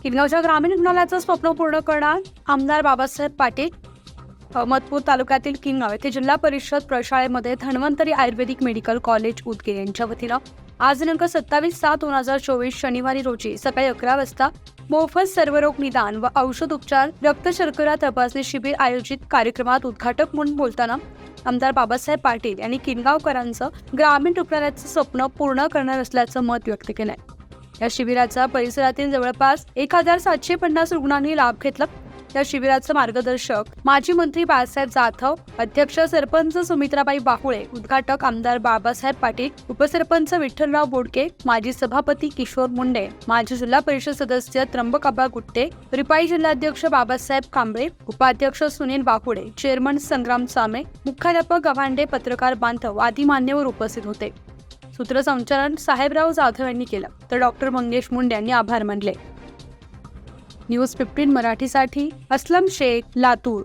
किनगावच्या ग्रामीण रुग्णालयाचं स्वप्न पूर्ण करणार आमदार बाबासाहेब पाटील. अहमदपूर तालुक्यातील किनगाव येथे जिल्हा परिषद प्रशाळेमध्ये धन्वंतरी आयुर्वेदिक मेडिकल कॉलेज उदगीर यांच्या वतीनं आज दिनांक 27/7/2024 शनिवारी रोजी सकाळी 11 वाजता मोफत सर्वरोग निदान व औषध उपचार रक्त शर्करा तपासणी शिबिर आयोजित कार्यक्रमात उद्घाटक म्हणून बोलताना आमदार बाबासाहेब पाटील यांनी किनगावकरांचं ग्रामीण रुग्णालयाचं स्वप्न पूर्ण करणार असल्याचं मत व्यक्त केलंय. या शिबिराचा परिसरातील जवळपास 1750 रुग्णांनी लाभ घेतला. या शिबिराचं मार्गदर्शक माजी मंत्री बाळासाहेब जाधव, अध्यक्ष सरपंच सुमित्राबाई बाहुळे, उद्घाटक आमदार बाबासाहेब पाटील, उपसरपंच विठ्ठलराव बोडके, माजी सभापती किशोर मुंडे, माजी जिल्हा परिषद सदस्य त्र्यंबकाबा गुट्टे, रिपाई जिल्हाध्यक्ष बाबासाहेब कांबळे, उपाध्यक्ष सुनील बाहुळे, चेअरमन संग्राम सामे, मुख्याध्यापक गव्हांडे, पत्रकार बांधव आदी मान्यवर उपस्थित होते. सूत्रसंचालन साहेबराव जाधव यांनी केलं तर डॉक्टर मंगेश मुंडे यांनी आभार मानले. न्यूज 15 मराठीसाठी असलम शेख, लातूर.